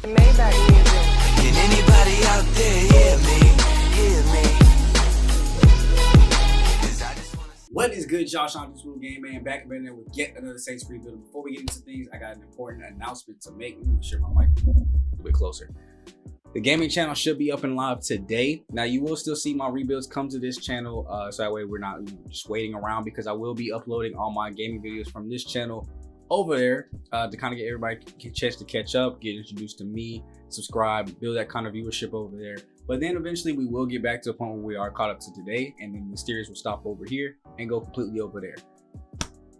Maybach music. Can anybody out there hear me? What is good, y'all? Sean this School Game Man back in there with yet another Saints free build. Before we get into things, I got an important announcement to make. Let me share my mic a little bit closer. The gaming channel should be up and live today. Now you will still see my rebuilds come to this channel, so that way we're not just waiting around, because I will be uploading all my gaming videos from this channel over there to kind of get everybody a chance to catch up, get introduced to me, subscribe, build that kind of viewership over there. But then eventually we will get back to a point where we are caught up to today, and then the series will stop over here and go completely over there.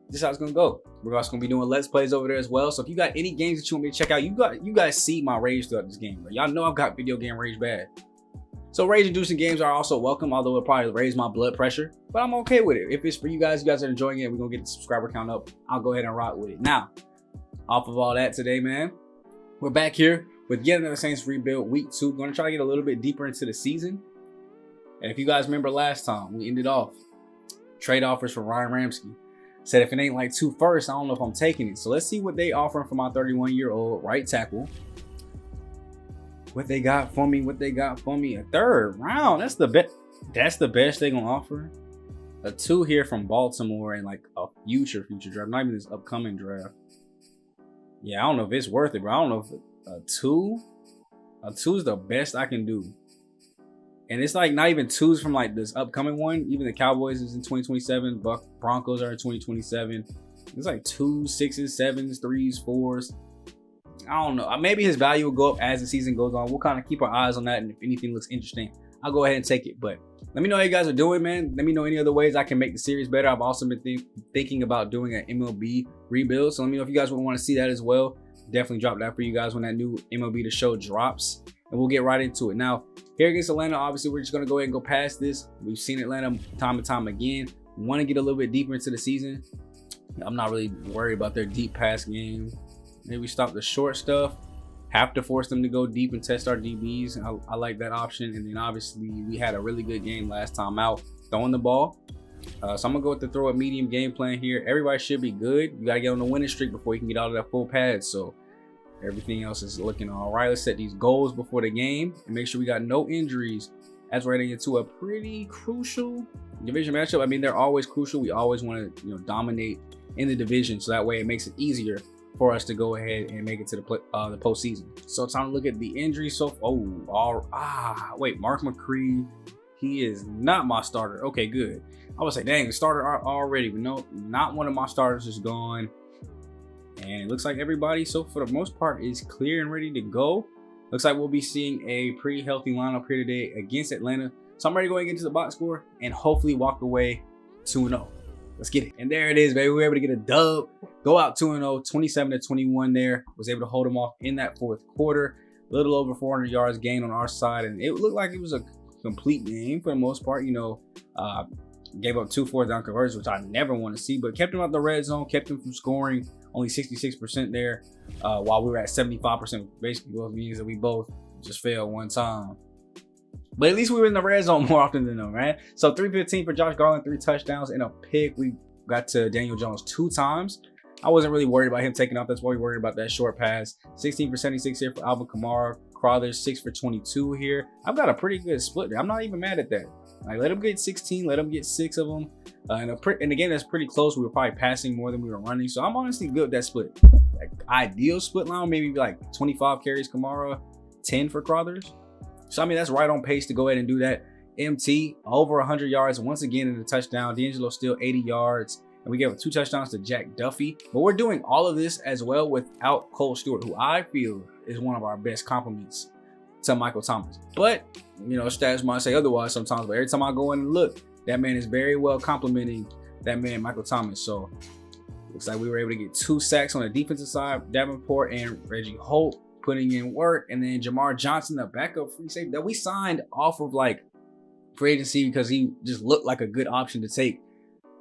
This is how it's gonna go. We're also gonna be doing let's plays over there as well. So if you got any games that you want me to check out, you guys see my rage throughout this game. Y'all know I've got video game rage bad. So rage inducing games are also welcome, although it'll probably raise my blood pressure, but I'm okay with it. If it's for you guys are enjoying it, we're gonna get the subscriber count up, I'll go ahead and rock with it. Now, off of all that today, man, we're back here with yet another Saints rebuild, week 2. Gonna try to get a little bit deeper into the season. And if you guys remember last time, we ended off trade offers for Ryan Ramsey. Said if it ain't like 2 firsts, I don't know if I'm taking it. So let's see what they offering for my 31-year-old right tackle. What they got for me, a 3rd round. That's the best they gonna offer. A 2 here from Baltimore and like a future draft, not even this upcoming draft. Yeah, I don't know if it's worth it, bro. I don't know if a 2 is the best I can do. And it's like not even 2s from like this upcoming one. Even the Cowboys is in 2027. Broncos are in 2027. It's like 2s, 6s, 7s, 3s, 4s. I don't know. Maybe his value will go up as the season goes on. We'll kind of keep our eyes on that. And if anything looks interesting, I'll go ahead and take it. But let me know how you guys are doing, man. Let me know any other ways I can make the series better. I've also been thinking about doing an MLB rebuild. So let me know if you guys would want to see that as well. Definitely drop that for you guys when that new MLB The Show drops. And we'll get right into it. Now, here against Atlanta, obviously, we're just going to go ahead and go past this. We've seen Atlanta time and time again. We want to get a little bit deeper into the season. I'm not really worried about their deep pass game. Maybe stop the short stuff. Have to force them to go deep and test our DBs. I like that option. And then obviously, we had a really good game last time out throwing the ball. So I'm going to go with the throw a medium game plan here. Everybody should be good. You got to get on the winning streak before you can get out of that full pad. So everything else is looking all right. Let's set these goals before the game and make sure we got no injuries as we're heading into a pretty crucial division matchup. I mean, they're always crucial. We always want to, dominate in the division, so that way it makes it easier for us to go ahead and make it to the postseason. So time to look at the injuries. So, wait, Mark McCree, he is not my starter. Okay, good. I would say, dang, the starter already, but no, not one of my starters is gone. And it looks like everybody, so for the most part, is clear and ready to go. Looks like we'll be seeing a pretty healthy lineup here today against Atlanta. So I'm ready to go and get to the box score and hopefully walk away 2-0. Let's get it. And there it is, baby. We were able to get a dub, go out 2-0, 27-21 there. Was able to hold them off in that 4th quarter. A little over 400 yards gained on our side. And it looked like it was a complete game for the most part. Gave up 2 4th down conversions, which I never want to see, but kept them out the red zone, kept them from scoring. Only 66% there, while we were at 75%. Basically, both means that we both just failed one time. But at least we were in the red zone more often than them, right? So 315 for Josh Garland, 3 touchdowns and a pick. We got to Daniel Jones 2 times. I wasn't really worried about him taking off. That's why we worried about that short pass. 16 for 76 here for Alvin Kamara. Crowther 6 for 22 here. I've got a pretty good split there. I'm not even mad at that. Like, let him get 16, let him get 6 of them. In a game that's pretty close, we were probably passing more than we were running. So I'm honestly good with that split. Like, ideal split line, maybe like 25 carries Kamara, 10 for Crothers. So I mean, that's right on pace to go ahead and do that. MT over 100 yards once again in the touchdown. D'Angelo still 80 yards. And we gave 2 touchdowns to Jack Duffy. But we're doing all of this as well without Cole Stewart, who I feel is one of our best compliments to Michael Thomas. But, stats might say otherwise sometimes. But every time I go in and look, that man is very well complimenting that man, Michael Thomas. So, looks like we were able to get 2 sacks on the defensive side. Davenport and Reggie Holt putting in work. And then Jamar Johnson, the backup free safety that we signed off of like free agency because he just looked like a good option to take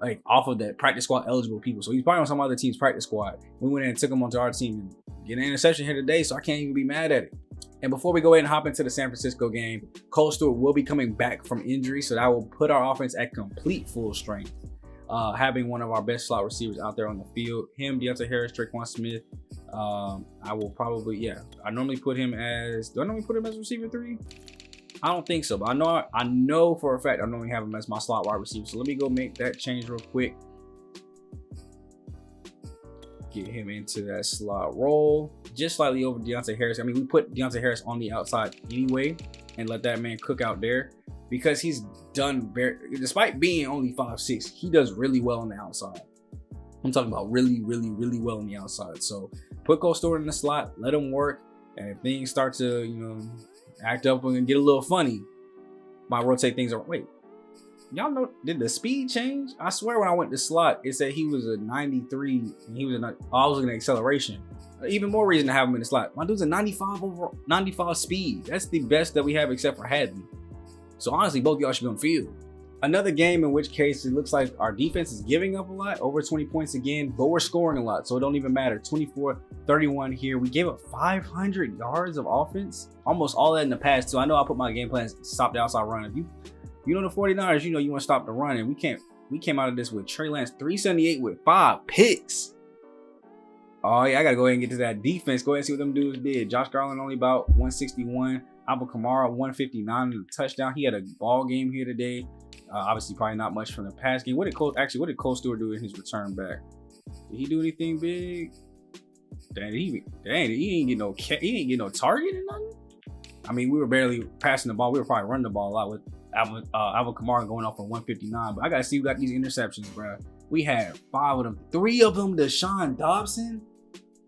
like off of that practice squad eligible people. So he's probably on some other team's practice squad. We went in and took him onto our team and get an interception here today, so I can't even be mad at it. And before we go ahead and hop into the San Francisco game, Cole Stewart will be coming back from injury, so that will put our offense at complete full strength. Having one of our best slot receivers out there on the field. Him, Deontay Harris, Traquan Smith, I will probably, yeah. I normally put him as, do I normally put him as receiver 3? I don't think so, but I know for a fact I normally have him as my slot wide receiver. So let me go make that change real quick. Get him into that slot role, just slightly over Deontay Harris. I mean, we put Deontay Harris on the outside anyway and let that man cook out there because he's done very, despite being only 5'6", he does really well on the outside. I'm talking about really well on the outside. So put Cole Stewart in the slot, let him work, and if things start to, you know, act up and get a little funny, might rotate things around. Wait, y'all know, did the speed change? I swear when I went to slot, it said he was a 93 and he was a, oh, I was looking at acceleration. Even more reason to have him in the slot. My dude's a 95 overall, 95 speed. That's the best that we have except for Hadley. So honestly, both y'all should be on field. Another game in which case it looks like our defense is giving up a lot, over 20 points again, but we're scoring a lot, so it don't even matter. 24-31 here. We gave up 500 yards of offense, almost all that in the past too. I know I put my game plans to stop the outside run. If you know the 49ers, you know you want to stop the run, and we came out of this with Trey Lance 378 with 5 picks. Oh yeah, I gotta go ahead and get to that defense. Go ahead and see what them dudes did. Josh Garland only about 161. Alvin Kamara 159 in the touchdown. He had a ball game here today. Obviously, probably not much from the pass game. What did Cole Stewart do in his return back? Did he do anything big? Dang, he didn't get no target or nothing. I mean, we were barely passing the ball. We were probably running the ball a lot with Alvin Kamara going off for 159. But I gotta see who got these interceptions, bro. We had 5 of them. 3 of them, Deshaun Dobson.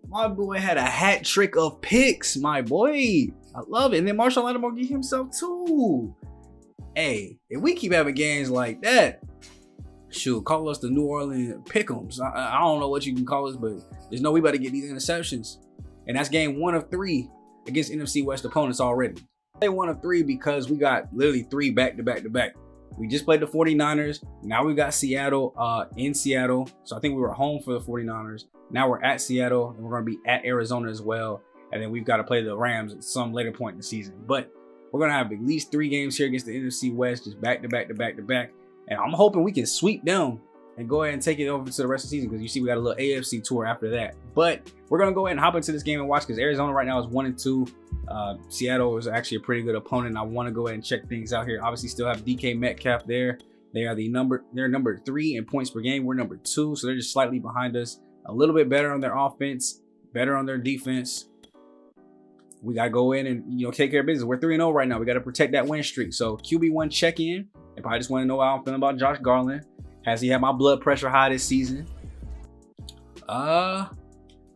My boy had a hat trick of picks, my boy. I love it. And then Marshall Lattimore get himself 2. Hey, if we keep having games like that, shoot, call us the New Orleans Pick'ems. I don't know what you can call us, but there's no way we better get these interceptions. And that's game 1 of 3 against NFC West opponents already. They 1 of 3 because we got literally 3 back-to-back-to-back. We just played the 49ers. Now we got Seattle in Seattle. So I think we were home for the 49ers. Now we're at Seattle, and we're going to be at Arizona as well. And then we've got to play the Rams at some later point in the season. But we're going to have at least 3 games here against the NFC West, just back-to-back-to-back-to-back. And I'm hoping we can sweep them and go ahead and take it over to the rest of the season, because you see we got a little AFC tour after that. But we're going to go ahead and hop into this game and watch, because Arizona right now is 1-2. Seattle is actually a pretty good opponent. I want to go ahead and check things out here. Obviously still have DK Metcalf there. They're number 3 in points per game. We're number 2, so they're just slightly behind us. A little bit better on their offense, better on their defense. We got to go in and, you know, take care of business. We're 3-0 right now. We got to protect that win streak. So QB1 check-in. They probably just want to know how I'm feeling about Josh Garland. Has he had my blood pressure high this season? I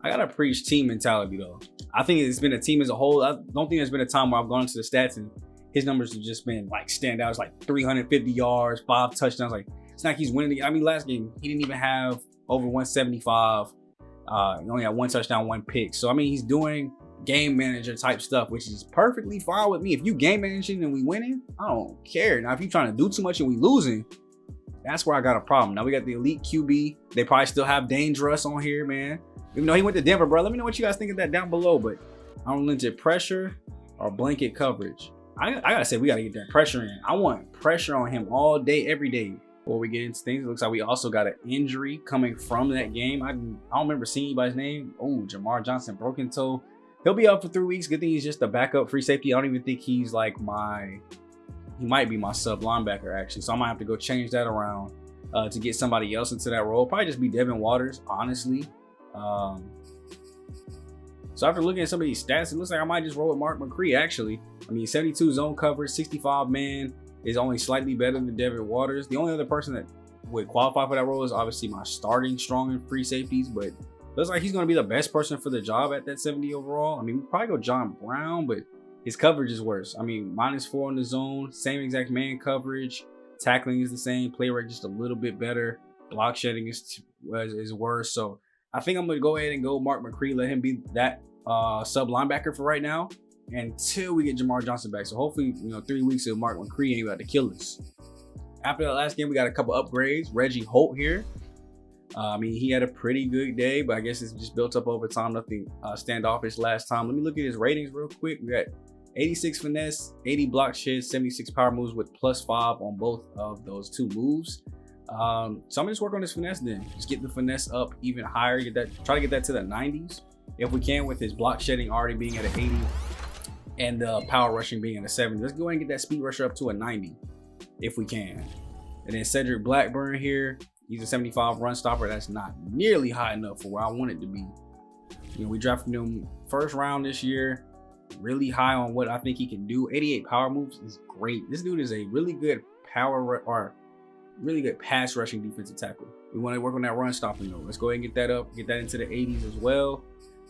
got to preach team mentality, though. I think it's been a team as a whole. I don't think there's been a time where I've gone into the stats and his numbers have just been like stand out. It's like 350 yards, 5 touchdowns. Like, it's not like he's winning. I mean, last game, he didn't even have over 175. He only had 1 touchdown, 1 pick. So, I mean, he's doing game manager type stuff, which is perfectly fine with me. If you game managing and we winning, I don't care. Now, if you're trying to do too much and we losing, that's where I got a problem. Now we got the elite QB. They probably still have Dangerous on here, man. Even though he went to Denver, bro. Let me know what you guys think of that down below. But unlimited pressure or blanket coverage. I gotta say, we gotta get that pressure in. I want pressure on him all day, every day. Before we get into things, it looks like we also got an injury coming from that game. I don't remember seeing anybody's name. Oh, Jamar Johnson, broken toe. He'll be out for 3 weeks. Good thing he's just a backup free safety. I don't even think he's like he might be my sub linebacker, actually. So I might have to go change that around to get somebody else into that role. Probably just be Devin Waters, honestly. So after looking at some of these stats, it looks like I might just roll with Mark McCree, actually. I mean, 72 zone coverage, 65 man is only slightly better than Devin Waters. The only other person that would qualify for that role is obviously my starting strong and free safeties, but looks like he's going to be the best person for the job at that 70 overall. I mean, we'd probably go John Brown, but his coverage is worse. I mean, -4 in the zone, same exact man coverage. Tackling is the same. Play rate just a little bit better. Block shedding is worse. So I think I'm going to go ahead and go Mark McCree. Let him be that sub linebacker for right now until we get Jamar Johnson back. So hopefully, 3 weeks of Mark McCree ain't about to kill us. After that last game, we got a couple upgrades. Reggie Holt here. I mean, he had a pretty good day, but I guess it's just built up over time. Nothing standoffish last time. Let me look at his ratings real quick. We got 86 finesse, 80 block shed, 76 power moves with +5 on both of those 2 moves. So I'm gonna just work on this finesse then. Just get the finesse up even higher. Try to get that to the 90s. if we can, with his block shedding already being at an 80 and the power rushing being at a 70. Let's go ahead and get that speed rusher up to a 90 if we can. And then Cedric Blackburn here, he's a 75 run stopper. That's not nearly high enough for where I want it to be. You know, we drafted him first round this year, really high on what I think he can do. 88 power moves is great. This dude is a really good really good pass rushing defensive tackle. We want to work on that run stopping though. Let's go ahead and get that up, get that into the 80s as well.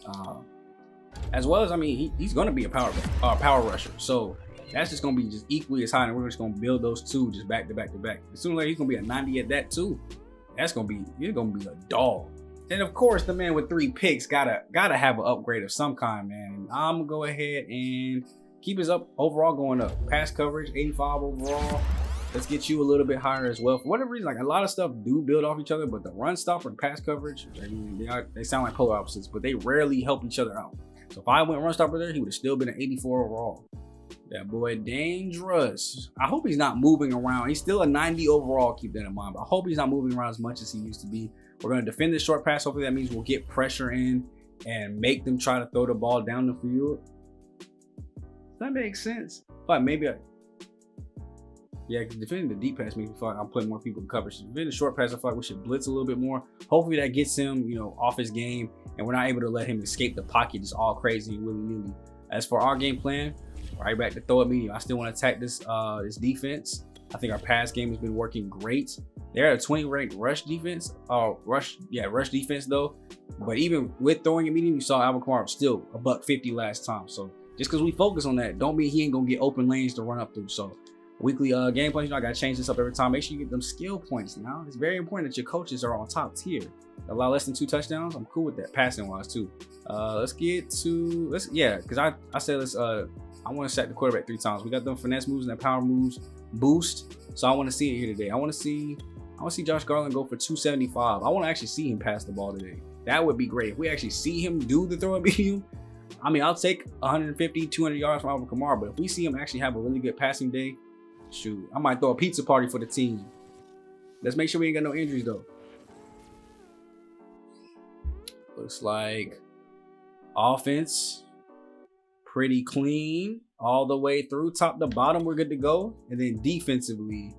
I mean, he's going to be a power rusher. So that's just going to be just equally as high, and we're just going to build those two just back to back to back. As soon as he's going to be a 90 at that too. He's going to be a dog. And of course, the man with 3 picks gotta have an upgrade of some kind, man. I'm gonna go ahead and keep his overall going up. Pass coverage, 85 overall. Let's get you a little bit higher as well. For whatever reason, like a lot of stuff do build off each other, but the run stopper and pass coverage, they sound like polar opposites, but they rarely help each other out. So if I went run stopper there, he would have still been an 84 overall. That boy dangerous. I hope he's not moving around. He's still a 90 overall, keep that in mind, but I hope he's not moving around as much as he used to be. We're going to defend this short pass. Hopefully that means we'll get pressure in and make them try to throw the ball down the field. Does that make sense? But maybe because defending the deep pass makes me feel like I'm putting more people in coverage. Defending the short pass, I feel like we should blitz a little bit more. Hopefully that gets him, off his game, and we're not able to let him escape the pocket just all crazy and willy-nilly. As for our game plan, right back to throw at medium. I still want to attack this defense. I think our pass game has been working great. They're at a 20 ranked rush defense. Rush defense though. But even with throwing at medium, you saw Alvin Kamara still a $150 last time. So just because we focus on that, don't mean he ain't gonna get open lanes to run up through. So weekly game plans, I gotta change this up every time. Make sure you get them skill points now. It's very important that your coaches are on top tier. Allow less than 2 touchdowns. I'm cool with that passing wise too. Because I want to sack the quarterback 3 times. We got them finesse moves and that power moves boost. So I want to see it here today. I want to see Josh Garland go for 275. I want to actually see him pass the ball today. That would be great. If we actually see him do the throw at medium, I mean, I'll take 150, 200 yards from Alvin Kamara. But if we see him actually have a really good passing day, shoot, I might throw a pizza party for the team. Let's make sure we ain't got no injuries though. Looks like offense pretty clean all the way through, top to bottom. We're good to go. And then defensively,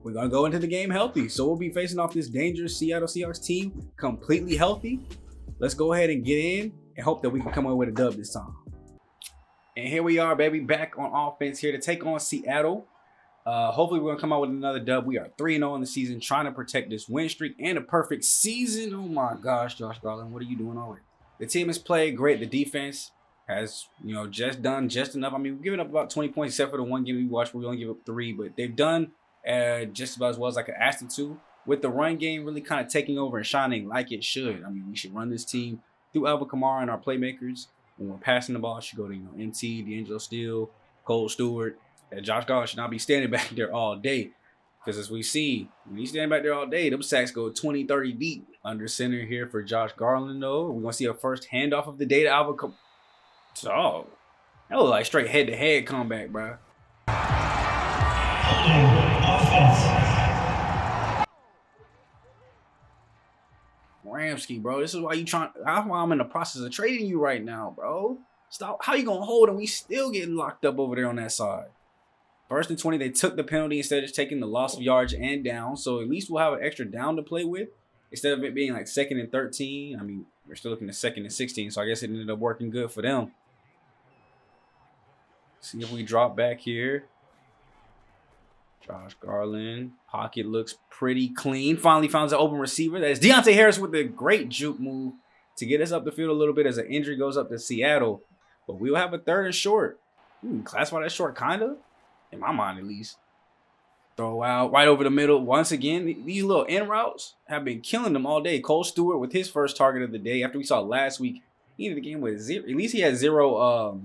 we're gonna go into the game healthy. So we'll be facing off this dangerous Seattle Seahawks team completely healthy. Let's go ahead and get in and hope that we can come away with a dub this time. And here we are, baby, back on offense here to take on Seattle. Hopefully we're gonna come out with another dub. We are 3-0 in the season, trying to protect this win streak and a perfect season. Oh my gosh, Josh Garland, what are you doing already? The team has played great. The defense has, just done just enough. I mean, we've given up about 20 points, except for the one game we watched where we only give up 3, but they've done just about as well as I could ask them to. With the run game really kind of taking over and shining like it should. I mean, we should run this team through Alvin Kamara and our playmakers. When we're passing the ball, it should go to MT, D'Angelo Steele, Cole Stewart. And Josh Garland should not be standing back there all day. Because as we see, when he's standing back there all day, them sacks go 20, 30 deep. Under center here for Josh Garland, though. We're going to see a first handoff of the day to Alvin Kamara. Oh, that was like straight head-to-head comeback, bro. Ramsky, bro. This is why that's why I'm in the process of trading you right now, bro. Stop. How you going to hold and we still getting locked up over there on that side? First and 20, they took the penalty instead of just taking the loss of yards and down. So at least we'll have an extra down to play with instead of it being like 2nd and 13. I mean, we're still looking at 2nd and 16, so I guess it ended up working good for them. See if we drop back here. Josh Garland. Pocket looks pretty clean. Finally found an open receiver. That is Deontay Harris with a great juke move to get us up the field a little bit as an injury goes up to Seattle. But we'll have a 3rd and short. Classify that short, kind of. In my mind, at least. Throw out right over the middle. Once again, these little in routes have been killing them all day. Cole Stewart with his first target of the day. After we saw last week, he ended the game with 0. At least he had 0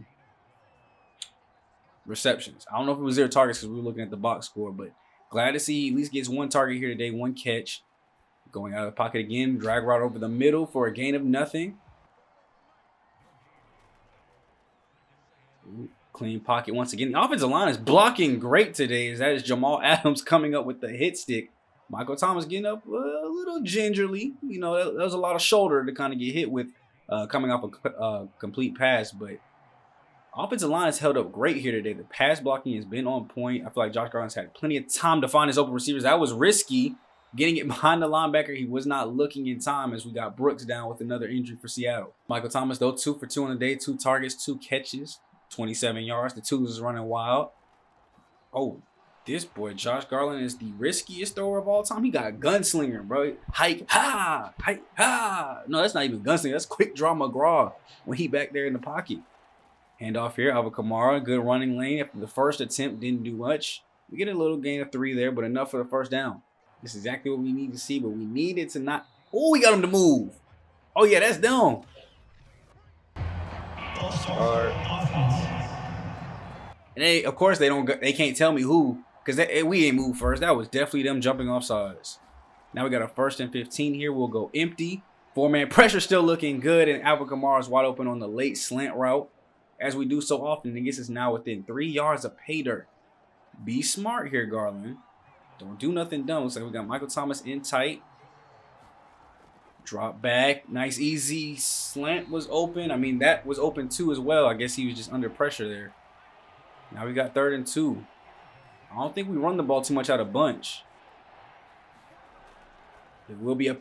receptions. I don't know if it was 0 targets because we were looking at the box score, but glad to see he at least gets 1 target here today, 1 catch. Going out of the pocket again. Drag route over the middle for a gain of nothing. Ooh. Clean pocket once again. The offensive line is blocking great today. That is Jamal Adams coming up with the hit stick. Michael Thomas getting up a little gingerly. You know, that was a lot of shoulder to kind of get hit with coming off a complete pass. But offensive line has held up great here today. The pass blocking has been on point. I feel like Josh Garland's had plenty of time to find his open receivers. That was risky. Getting it behind the linebacker, he was not looking in time as we got Brooks down with another injury for Seattle. Michael Thomas, though, 2 for 2 on the day, 2 targets, 2 catches, 27 yards. The twos is running wild. Oh, this boy, Josh Garland, is the riskiest thrower of all time. He got a gunslinger, bro. Hike, ha! Hike, ha! No, that's not even gunslinger. That's quick draw McGraw when he back there in the pocket. Handoff here, Alvin Kamara, good running lane. After the first attempt didn't do much. We get a little gain of 3 there, but enough for the first down. This is exactly what we need to see, but we needed to not. Oh, we got him to move. Oh yeah, that's down. And they, of course, they can't tell me who, because we ain't moved first. That was definitely them jumping off sides. Now we got a 1st and 15 here. We'll go empty. 4-man pressure still looking good, and Alvin Kamara is wide open on the late slant route, as we do so often. It gets us now within 3 yards of pay dirt. Be smart here, Garland. Don't do nothing dumb. Looks like we got Michael Thomas in tight. Drop back. Nice, easy slant was open. I mean, that was open too as well. I guess he was just under pressure there. Now we got 3rd and 2. I don't think we run the ball too much out of bunch. It will be a...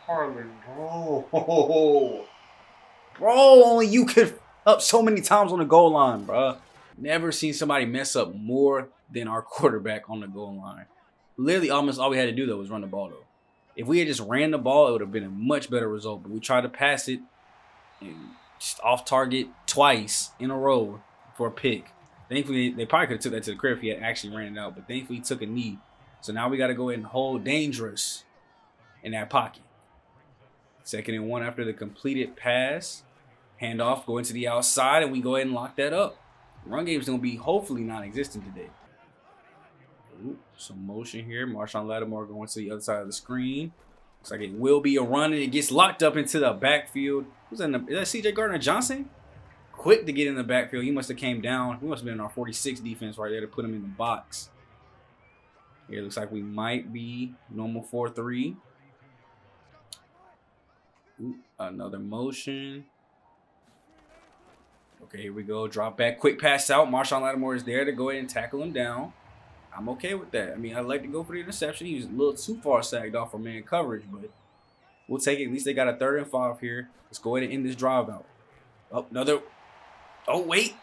Harlan, bro. Bro, only you could up so many times on the goal line, bro. Never seen somebody mess up more than our quarterback on the goal line. Literally, almost all we had to do, though, was run the ball, though. If we had just ran the ball, it would have been a much better result. But we tried to pass it and just off target twice in a row for a pick. Thankfully, they probably could have took that to the crib if he had actually ran it out. But thankfully, he took a knee. So now we got to go ahead and hold dangerous in that pocket. 2nd and 1 after the completed pass. Handoff, go into the outside, and we go ahead and lock that up. Run game is going to be hopefully non-existent today. Ooh, some motion here. Marshawn Lattimore going to the other side of the screen. Looks like it will be a run, and it gets locked up into the backfield. Who's in the? Is that C.J. Gardner-Johnson? Quick to get in the backfield. He must have came down. He must have been in our 46 defense right there to put him in the box. Here it looks like we might be normal 4-3. Ooh, another motion. Okay, here we go. Drop back. Quick pass out. Marshawn Lattimore is there to go ahead and tackle him down. I'm okay with that. I mean, I'd like to go for the interception. He was a little too far sagged off for man coverage, but we'll take it. At least they got a 3rd and 5 here. Let's go ahead and end this drive out. Oh, another. Oh, wait.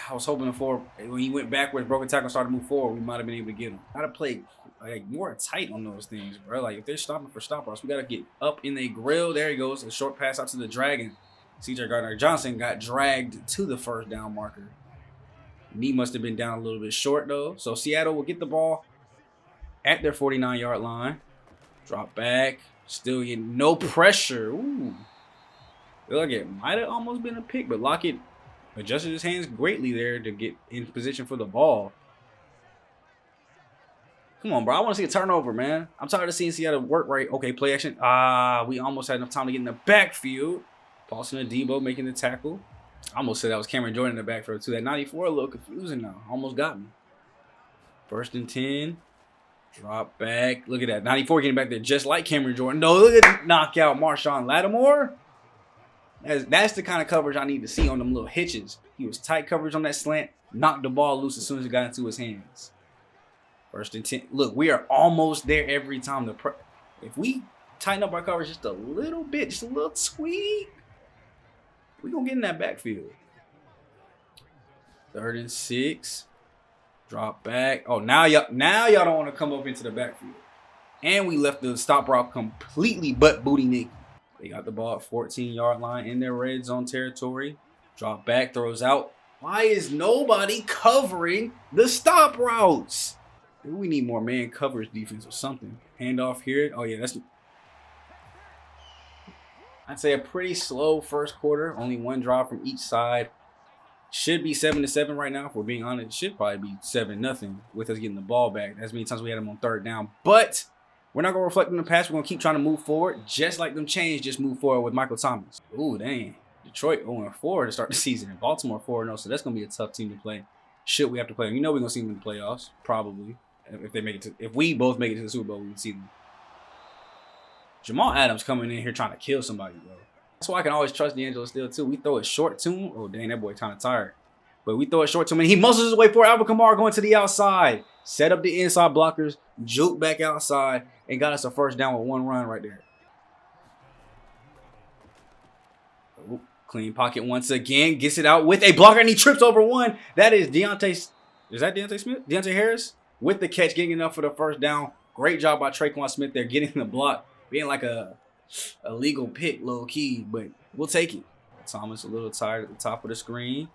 I was hoping for when he went backwards, broken tackle, started to move forward, we might have been able to get him. Gotta play like more tight on those things, bro. Like if they're stopping for stop loss, we gotta get up in their grill. There he goes. A short pass out to the Dragon. C.J. Gardner-Johnson got dragged to the 1st down marker. Knee must have been down a little bit short, though. So Seattle will get the ball at their 49-yard line. Drop back. Still getting no pressure. Ooh. Feel like it might have almost been a pick, but Lockett adjusted his hands greatly there to get in position for the ball. Come on, bro. I want to see a turnover, man. I'm tired of seeing Seattle work right. Okay, play action. We almost had enough time to get in the backfield. Paulson Adebo making the tackle. I almost said that was Cameron Jordan in the backfield, too. That 94 a little confusing now. Almost got me. 1st and 10. Drop back. Look at that. 94 getting back there just like Cameron Jordan. No, look at that knockout Marshawn Lattimore. That's the kind of coverage I need to see on them little hitches. He was tight coverage on that slant. Knocked the ball loose as soon as it got into his hands. 1st and 10. Look, we are almost there every time. If we tighten up our coverage just a little bit, just a little tweak, we're going to get in that backfield. 3rd and 6. Drop back. Oh, now y'all don't want to come up into the backfield. And we left the stop route completely butt booty naked. They got the ball at 14-yard line in their red zone territory. Drop back, throws out. Why is nobody covering the stop routes? We need more man coverage defense or something. Handoff here. Oh, yeah, that's... I'd say a pretty slow first quarter. Only 1 drive from each side. Should be 7-7 right now. If we're being honest, it should probably be 7-0 with us getting the ball back. As many times we had them on 3rd down. But we're not going to reflect on the past. We're going to keep trying to move forward. Just like them Chains just move forward with Michael Thomas. Ooh, dang. Detroit 0-4 to start the season. And Baltimore 4-0. So that's going to be a tough team to play. Should we have to play them? You know we're gonna see them in the playoffs, probably. If they make it to, if we both make it to the Super Bowl, we can see them. Jamal Adams coming in here trying to kill somebody, bro. That's why I can always trust D'Angelo still too. We throw it short to him. Oh dang, that boy kind of tired. But we throw it short to him and he muscles his way forward. Alvin Kamara going to the outside. Set up the inside blockers, juke back outside, and got us a first down with 1 run right there. Oh, clean pocket once again. Gets it out with a blocker and he trips over one. That is Deontay. Is that Deontay Smith? Deontay Harris with the catch, getting enough for the first down. Great job by Traquan Smith there, getting the block. Being like a legal pick, low key, but we'll take it. Thomas a little tired at the top of the screen.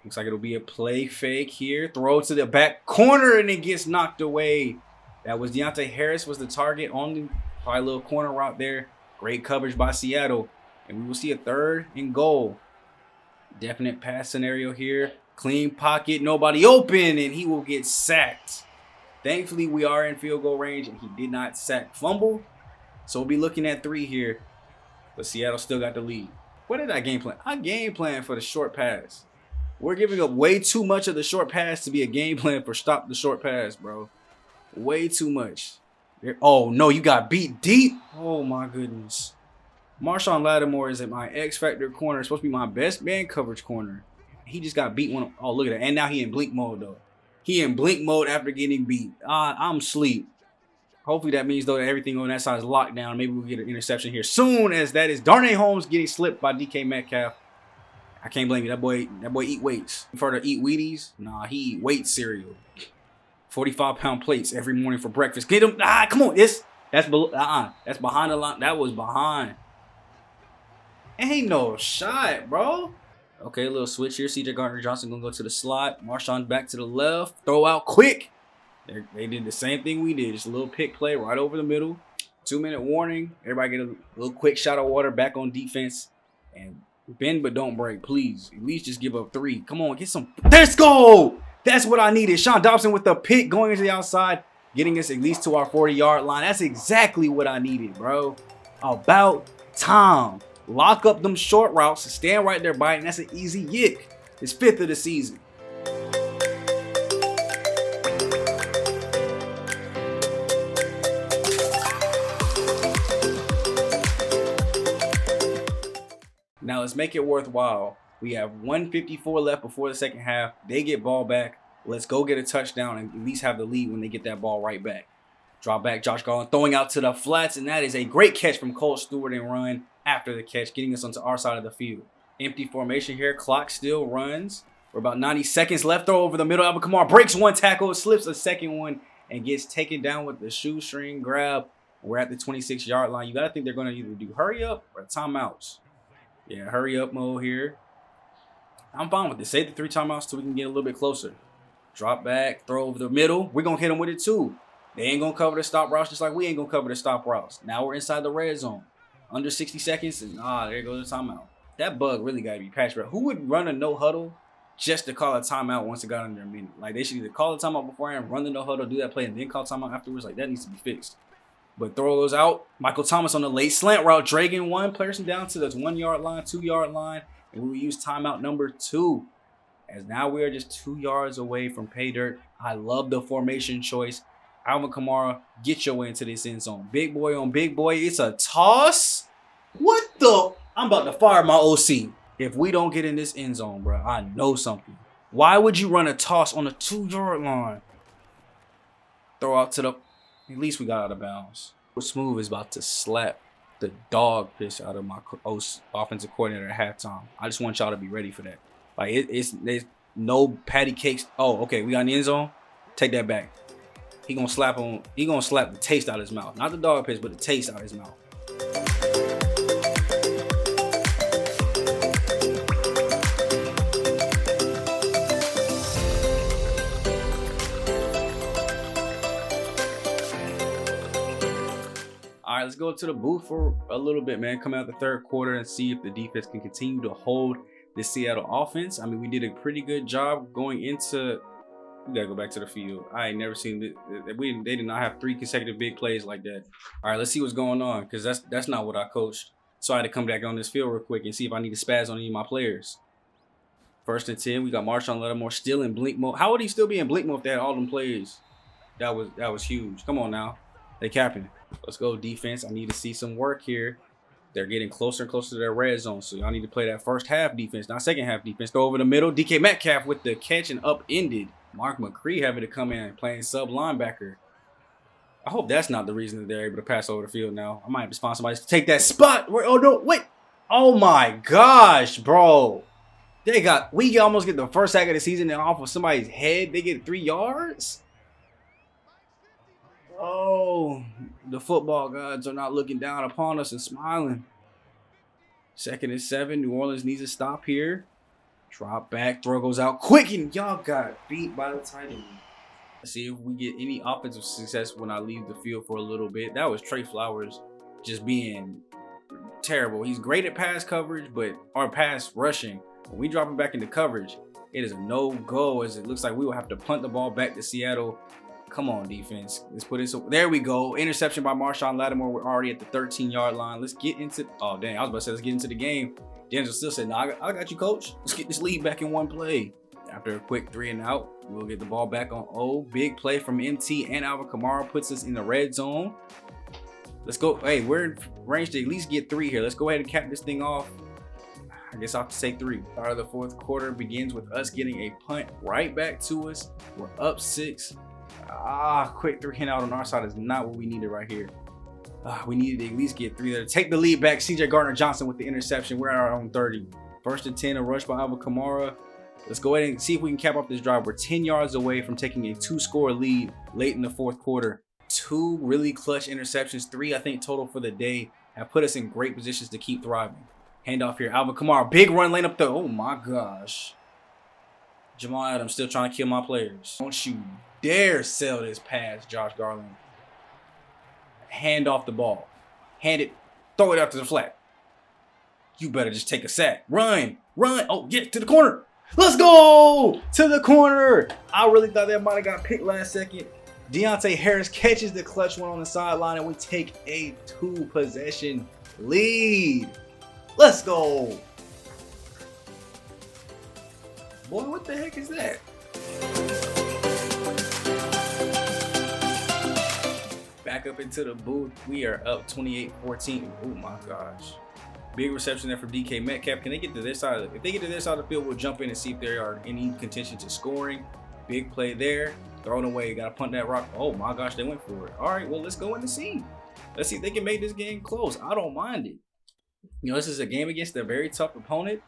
Looks like it'll be a play fake here. Throw to the back corner and it gets knocked away. That was Deontay Harris was the target on the probably little corner route there. Great coverage by Seattle. And we will see a 3rd and goal. Definite pass scenario here. Clean pocket, nobody open, and he will get sacked. Thankfully, we are in field goal range and he did not sack fumble. So we'll be looking at 3 here. But Seattle still got the lead. What did I game plan? I game plan for the short pass. We're giving up way too much of the short pass to be a game plan for stop the short pass, bro. Way too much. Oh, no, you got beat deep. Oh, my goodness. Marshawn Lattimore is at my X Factor corner. It's supposed to be my best man coverage corner. He just got beat. Oh, look at that. And now he in blink mode, though. He in blink mode after getting beat. I'm asleep. Hopefully that means, though, that everything on that side is locked down. Maybe we'll get an interception here soon, as that is Darnay Holmes getting slipped by DK Metcalf. I can't blame you. That boy eat weights. For to eat Wheaties? Nah, he eat weight cereal. 45-pound plates every morning for breakfast. Get him. Come on. That's behind the line. That was behind. Ain't no shot, bro. Okay, a little switch here. CJ Gardner-Johnson gonna go to the slot. Marshawn back to the left. Throw out quick. They did the same thing we did. Just a little pick play right over the middle. 2-minute warning. Everybody get a little quick shot of water back on defense. And bend but don't break, please. At least just give up 3. Come on, get some. Let's go. That's what I needed. Sean Dobson with the pick going into the outside, getting us at least to our 40-yard line. That's exactly what I needed, bro. About time. Lock up them short routes. Stand right there by it, and that's an easy yick. It's 5th of the season. Now let's make it worthwhile. We have 1:54 left before the second half. They get ball back. Let's go get a touchdown and at least have the lead when they get that ball right back. Drop back, Josh Garland throwing out to the flats, and that is a great catch from Cole Stewart and run after the catch, getting us onto our side of the field. Empty formation here. Clock still runs. We're about 90 seconds left. Throw over the middle. Alvin Kamara breaks 1 tackle, slips a second one, and gets taken down with the shoestring grab. We're at the 26-yard line. You got to think they're going to either do hurry up or timeouts. Yeah, hurry up mode here. I'm fine with this. Save the 3 timeouts so we can get a little bit closer. Drop back, throw over the middle. We're going to hit them with it too. They ain't going to cover the stop routes just like we ain't going to cover the stop routes. Now we're inside the red zone. Under 60 seconds, and there goes the timeout. That bug really got to be patched, bro. Who would run a no huddle just to call a timeout once it got under a minute? Like, they should either call a timeout beforehand, run the no huddle, do that play, and then call timeout afterwards. Like, that needs to be fixed. But throw those out. Michael Thomas on the late slant route, dragging 1 person down to the 1-yard line, 2-yard line, and we will use timeout number 2. As now we are just 2 yards away from pay dirt. I love the formation choice. Alvin Kamara, get your way into this end zone. Big boy on big boy. It's a toss. What the? I'm about to fire my OC. If we don't get in this end zone, bro, I know something. Why would you run a toss on the 2-yard line? Throw out to the... At least we got out of bounds. Smooth is about to slap the dog piss out of my offensive coordinator at halftime. I just want y'all to be ready for that. Like, there's no patty cakes. Oh, okay, we got in the end zone. Take that back. He gonna slap the taste out of his mouth. Not the dog piss, but the taste out of his mouth. All right, let's go to the booth for a little bit, man. Come out the 3rd quarter and see if the defense can continue to hold the Seattle offense. I mean, we did a pretty good job going into... We got to go back to the field. I ain't never seen it. They did not have 3 consecutive big plays like that. All right, let's see what's going on, because that's not what I coached. So I had to come back on this field real quick and see if I need to spaz on any of my players. First and 10. We got Marshawn Lattimore still in blink mode. How would he still be in blink mode if they had all them plays? That was huge. Come on now. They capping. Let's go defense. I need to see some work here. They're getting closer and closer to their red zone. So y'all need to play that first half defense, not second half defense. Go over the middle. DK Metcalf with the catch and upended. Mark McCree having to come in playing sub linebacker. I hope that's not the reason that they're able to pass over the field now. I might have to find somebody to take that spot. Oh, no, wait. Oh, my gosh, bro. We almost get the first sack of the season and off of somebody's head. They get 3 yards. Oh, the football gods are not looking down upon us and smiling. 2nd and 7. New Orleans needs to stop here. Drop back. Throw goes out quick, and y'all got beat by the tight end. Let's see if we get any offensive success when I leave the field for a little bit. That was Trey Flowers just being terrible. He's great at pass coverage, or pass rushing. When we drop him back into coverage, it is a no-go, as it looks like we will have to punt the ball back to Seattle. Come on, defense. Let's put it. So there we go. Interception by Marshawn Lattimore. We're already at the 13-yard line. Let's get into. Oh, dang. I was about to say, let's get into the game. Daniel still said, "No, I got you, coach. Let's get this lead back in one play." After a quick 3 and out, we'll get the ball back on O. Big play from MT and Alvin Kamara puts us in the red zone. Let's go. Hey, we're in range to at least get 3 here. Let's go ahead and cap this thing off. I guess I'll have to say 3. Start of the 4th quarter begins with us getting a punt right back to us. We're up 6. Quick 3 and out on our side is not what we needed right here. We needed to at least get 3 there. Take the lead back. CJ Gardner-Johnson with the interception. We're at our own 30. 1st and 10, a rush by Alvin Kamara. Let's go ahead and see if we can cap off this drive. We're 10 yards away from taking a 2-score lead late in the 4th quarter. 2 really clutch interceptions, 3 I think total for the day, have put us in great positions to keep thriving. Handoff here, Alvin Kamara, big run lane up the. Oh my gosh. Jamal Adams still trying to kill my players. Don't you dare sell this pass, Josh Garland. Hand off the ball. Hand it. Throw it out to the flat. You better just take a sack. Run. Run. Oh, get to the corner. Let's go to the corner. I really thought that might have got picked last second. Deontay Harris catches the clutch one on the sideline, and we take a 2-possession lead. Let's go. Boy, what the heck is that? Back up into the booth. We are up 28-14. Oh my gosh. Big reception there from DK Metcalf. Can they get to this side? If they get to this side of the field, we'll jump in and see if there are any contention to scoring. Big play there. Thrown away. Got to punt that rock. Oh my gosh, they went for it. All right, well, let's go in and see. Let's see if they can make this game close. I don't mind it. You know, this is a game against a very tough opponent.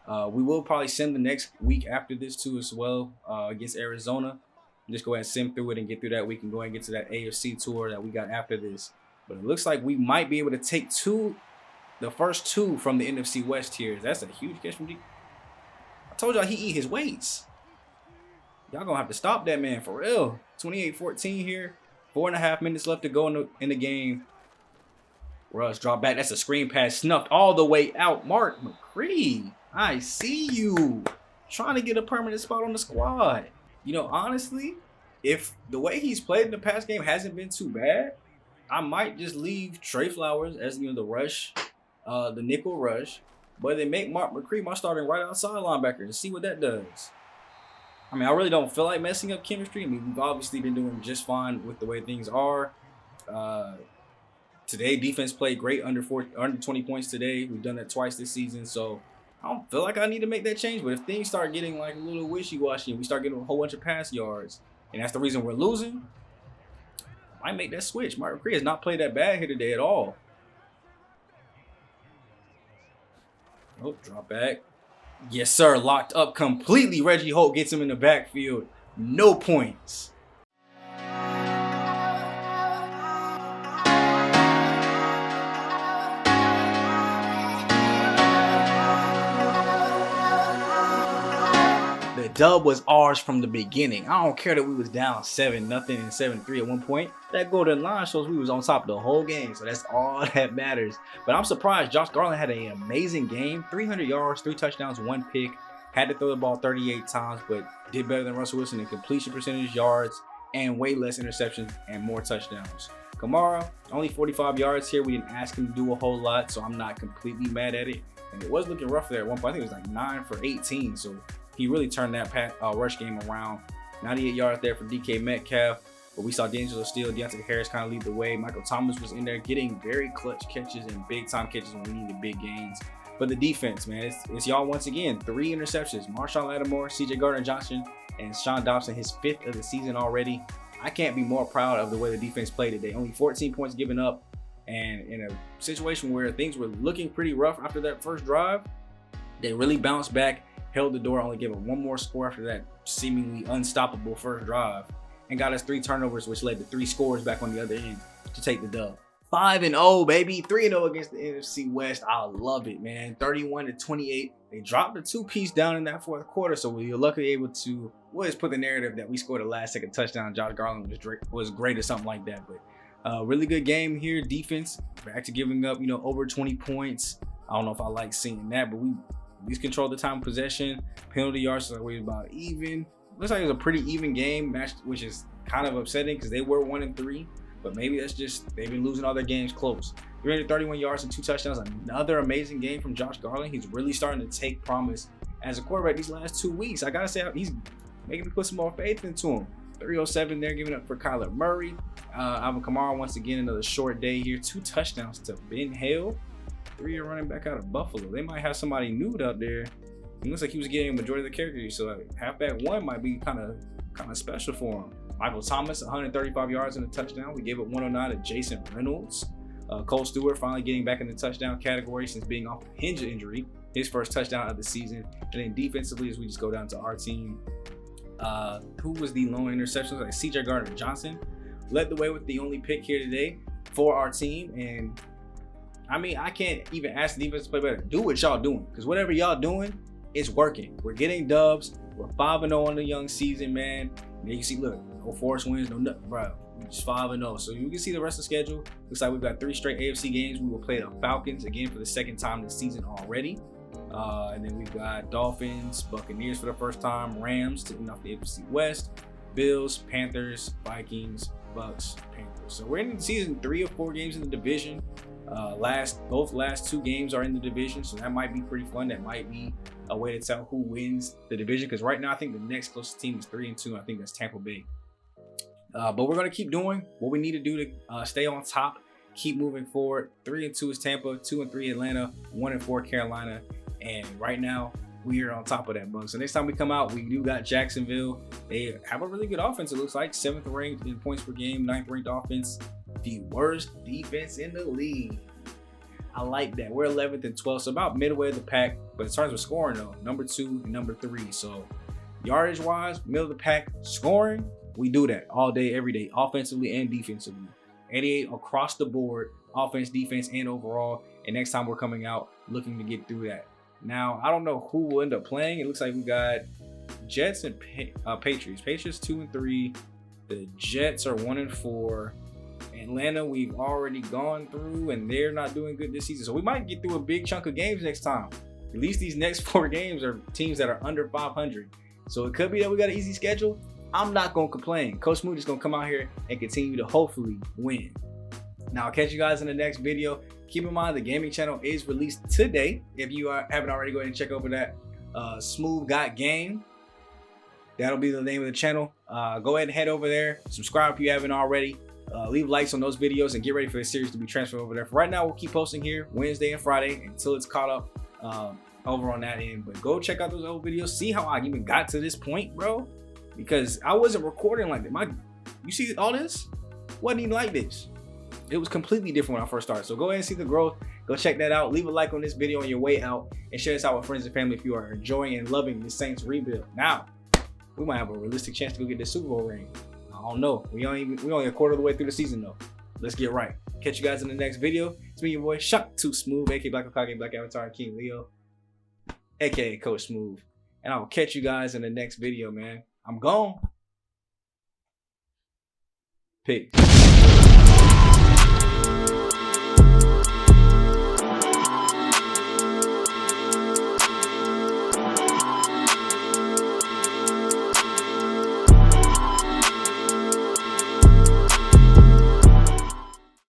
We will probably send the next week after this too as well against Arizona. Just go ahead and sim through it and get through that week and go ahead and get to that AFC tour that we got after this. But it looks like we might be able to take the first 2 from the NFC West here. That's a huge catch from D. I told y'all he eat his weights. Y'all gonna have to stop that man for real. 28-14 here. 4.5 minutes left to go in the game. Russ drop back. That's a screen pass snuffed all the way out. Mark McCree, I see you trying to get a permanent spot on the squad. You know, honestly, if the way he's played in the past game hasn't been too bad, I might just leave Trey Flowers as, you know, the rush, the nickel rush, but then make Mark McCree my starting right outside linebacker and see what that does. I mean, I really don't feel like messing up chemistry. I mean, we've obviously been doing just fine with the way things are. Today, defense played great, under 20 points today. We've done that twice this season, so I don't feel like I need to make that change. But if things start getting like a little wishy-washy and we start getting a whole bunch of pass yards, and that's the reason we're losing, I might make that switch. Mark McCree has not played that bad here today at all. Oh, drop back. Yes, sir. Locked up completely. Reggie Holt gets him in the backfield. No points. The dub was ours from the beginning. I don't care that we was down 7-0 and 7-3 at one point. That golden line shows we was on top the whole game, so that's all that matters. But I'm surprised Josh Garland had an amazing game. 300 yards, 3 touchdowns, 1 pick. Had to throw the ball 38 times, but did better than Russell Wilson in completion percentage, yards, and way less interceptions and more touchdowns. Kamara, only 45 yards here. We didn't ask him to do a whole lot, so I'm not completely mad at it. And it was looking rough there at one point. I think it was like 9 for 18, so he really turned that rush game around. 98 yards there for DK Metcalf. But we saw D'Angelo Steele, Deontay Harris kind of lead the way. Michael Thomas was in there getting very clutch catches and big time catches when we needed big gains. But the defense, man, it's y'all once again. 3 interceptions. Marshawn Lattimore, CJ Gardner-Johnson, and Sean Dobson, his 5th of the season already. I can't be more proud of the way the defense played today. Only 14 points given up. And in a situation where things were looking pretty rough after that first drive, they really bounced back, held the door, only gave up 1 more score after that seemingly unstoppable first drive, and got us 3 turnovers, which led to 3 scores back on the other end to take the dub. 5-0, baby. 3-0 against the NFC West. I love it, man. 31-28. They dropped the 2-piece down in that 4th quarter, so we were luckily able to put the narrative that we scored a last-second touchdown. Josh Garland was great or something like that. But really good game here. Defense back to giving up, over 20 points. I don't know if I like seeing that, but we at least controlled the time of possession. Penalty yards, so we was about even. Looks like it was a pretty even game match, which is kind of upsetting because they were 1-3. But maybe that's just they've been losing all their games close. 331 yards and 2 touchdowns. Another amazing game from Josh Garland. He's really starting to take promise as a quarterback these last 2 weeks. I gotta say, he's making me put some more faith into him. 307 there, giving up for Kyler Murray. Alvin Kamara once again, another short day here. 2 touchdowns to Ben Hale. 3-year running back out of Buffalo. They might have somebody new out there. It looks like he was getting a majority of the carries, so halfback 1 might be kind of special for him. Michael Thomas, 135 yards and a touchdown. We gave up 109 to Jason Reynolds. Cole Stewart finally getting back in the touchdown category since being off a hinge injury. His first touchdown of the season. And then defensively, as we just go down to our team, who was the lone interception? Like CJ Gardner-Johnson led the way with the only pick here today for our team. And I mean, I can't even ask the defense to play better. Do what y'all doing, because whatever y'all doing, it's working. We're getting dubs. We're 5-0 on the young season, man. And you can see, look, no forced wins, no nothing, bro. We're just 5-0. So you can see the rest of the schedule. Looks like we've got 3 straight AFC games. We will play the Falcons again for the 2nd time this season already. And then we've got Dolphins, Buccaneers for the first time, Rams taking off the NFC West, Bills, Panthers, Vikings, Bucks, Panthers. So we're in season 3 of 4 games in the division. Both last 2 games are in the division, so that might be pretty fun. That might be a way to tell who wins the division, because right now I think the next closest team is 3-2. I think that's Tampa Bay. But we're gonna keep doing what we need to do to stay on top, keep moving forward. 3-2 is Tampa, 2-3 Atlanta, 1-4 Carolina, and right now we are on top of that bug. So next time we come out, we do got Jacksonville. They have a really good offense. It looks like 7th ranked in points per game, 9th ranked offense. The worst defense in the league. I like that. We're 11th and 12th, so about midway of the pack. But in terms of scoring, though, number 2 and number 3. So yardage wise, middle of the pack, scoring, we do that all day, every day, offensively and defensively. 88 across the board, offense, defense, and overall. And next time we're coming out looking to get through that. Now, I don't know who will end up playing. It looks like we got Jets and Patriots. Patriots 2-3. The Jets are 1-4. Atlanta, we've already gone through, and they're not doing good this season. So we might get through a big chunk of games next time. At least these next 4 games are teams that are under 500. So it could be that we got an easy schedule. I'm not going to complain. Coach Moody is going to come out here and continue to hopefully win. Now, I'll catch you guys in the next video. Keep in mind, the gaming channel is released today. If you haven't already, go ahead and check over that. Smooth Got Game. That'll be the name of the channel. Go ahead and head over there. Subscribe if you haven't already. Leave likes on those videos and get ready for the series to be transferred over there. For right now, we'll keep posting here Wednesday and Friday until it's caught up over on that end. But go check out those old videos. See how I even got to this point, bro. Because I wasn't recording like that. You see all this? Wasn't even like this. It was completely different when I first started. So go ahead and see the growth. Go check that out. Leave a like on this video on your way out. And share this out with friends and family if you are enjoying and loving the Saints rebuild. Now, we might have a realistic chance to go get this Super Bowl ring. I don't know. We only a quarter of the way through the season though. Let's get right. Catch you guys in the next video. It's me, your boy, Shock Too Smooth, aka Black Okage, Black Avatar, King Leo, aka Coach Smooth. And I will catch you guys in the next video, man. I'm gone. Peace.